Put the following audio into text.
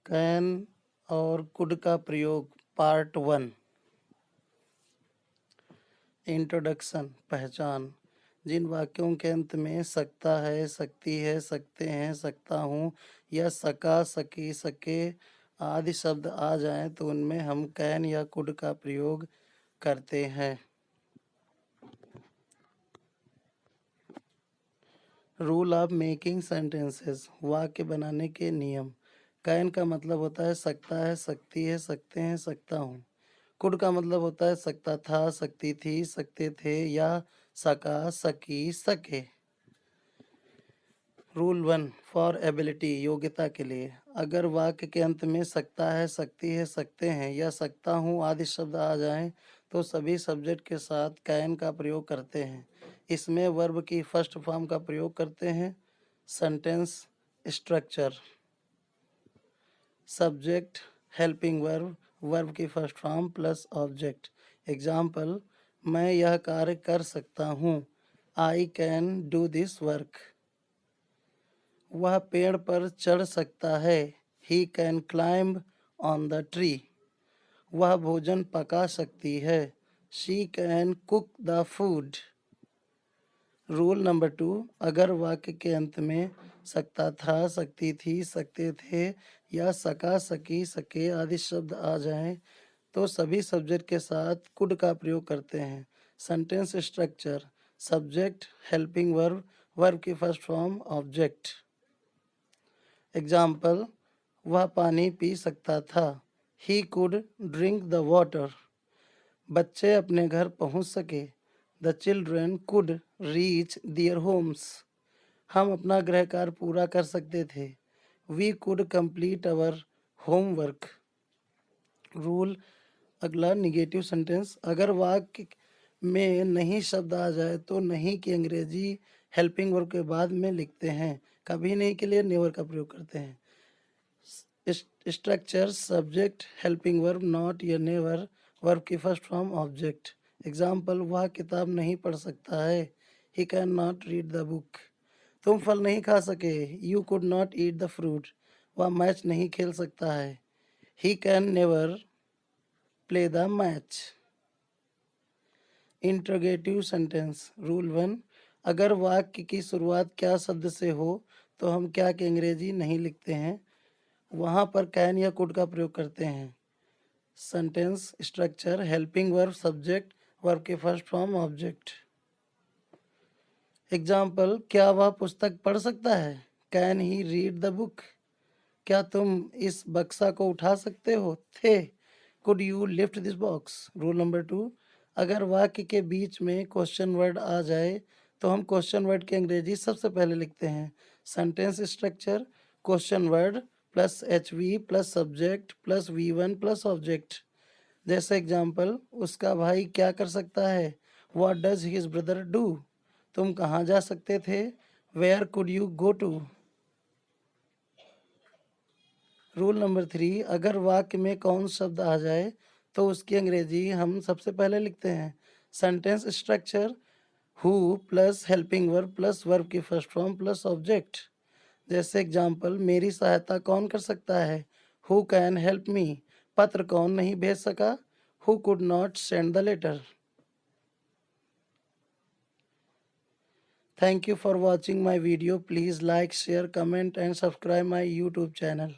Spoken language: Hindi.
कैन और कुड का प्रयोग पार्ट 1। इंट्रोडक्शन पहचान। जिन वाक्यों के अंत में सकता है, सकती है, सकते हैं, सकता हूँ या सका, सकी, सके आदि शब्द आ जाएं तो उनमें हम कैन या कुड का प्रयोग करते हैं। रूल ऑफ मेकिंग सेंटेंसेस, वाक्य बनाने के नियम। कैन का मतलब होता है सकता है, सकती है, सकते हैं, सकता हूँ। कुड का मतलब होता है सकता था, सकती थी, सकते थे या सका, सकी, सके। रूल 1 फॉर एबिलिटी, योग्यता के लिए। अगर वाक्य के अंत में सकता है, सकती है, सकते हैं या सकता हूँ आदि शब्द आ जाएं तो सभी सब्जेक्ट के साथ कैन का प्रयोग करते हैं। इसमें वर्ब की फर्स्ट फॉर्म का प्रयोग करते हैं। Sentence structure, subject helping verb, verb की first form plus object. Example, मैं यह कार्य कर सकता हूँ, I can do this work. वह पेड़ पर चढ़ सकता है, he can climb on the tree. वह भोजन पका सकती है, she can cook the food. Rule number 2, अगर वाक्य के अंत में सकता था, सकती थी, सकते थे या सका, सकी, सके आदि शब्द आ जाएं तो सभी सब्जेक्ट के साथ कुड का प्रयोग करते हैं। Sentence structure, subject helping verb, verb की फर्स्ट फॉर्म ऑब्जेक्ट। एग्जाम्पल, वह पानी पी सकता था, he could drink the water. बच्चे अपने घर पहुंच सके, the children could reach their homes. हम अपना गृह कार्य पूरा कर सकते थे, we could complete our homework. Rule अगला निगेटिव सेंटेंस, अगर वाक्य में नहीं शब्द आ जाए तो नहीं की अंग्रेजी हेल्पिंग वर्ब के बाद में लिखते हैं। कभी नहीं के लिए नेवर का प्रयोग करते हैं। Structure, subject helping verb not या नेवर, वर्ब की फर्स्ट फॉर्म ऑब्जेक्ट। एग्जाम्पल, वह किताब नहीं पढ़ सकता है, he can not read the book. तुम फल नहीं खा सके, you could not eat the fruit. वह मैच नहीं खेल सकता है, he can never play the match. Interrogative sentence. Rule 1, अगर वाक्य की शुरुआत क्या शब्द से हो तो हम क्या की अंग्रेजी नहीं लिखते हैं, वहाँ पर कैन या कुड का प्रयोग करते हैं। Sentence structure, helping verb, subject, verb के फर्स्ट फॉर्म ऑब्जेक्ट। एग्जाम्पल, क्या वह पुस्तक पढ़ सकता है, can he read the book. क्या तुम इस बक्सा को उठा सकते हो, थे, could you lift this box. Rule number 2, अगर वाक्य के बीच में क्वेश्चन वर्ड आ जाए तो हम क्वेश्चन वर्ड की अंग्रेजी सबसे पहले लिखते हैं। Sentence structure, question word plus HV plus subject plus V1 plus object. जैसे एग्जाम्पल, उसका भाई क्या कर सकता है, what does his brother do. तुम कहाँ जा सकते थे, where could you go to. Rule number 3, अगर वाक्य में कौन शब्द आ जाए तो उसकी अंग्रेजी हम सबसे पहले लिखते हैं। Sentence structure, who plus helping verb plus verb की फर्स्ट फॉर्म प्लस ऑब्जेक्ट। जैसे एग्जाम्पल, मेरी सहायता कौन कर सकता है, हु कैन हेल्प मी। पत्र कौन नहीं भेज सका, who could not send the letter. Thank you for watching my video. Please like, share, comment and subscribe my YouTube channel.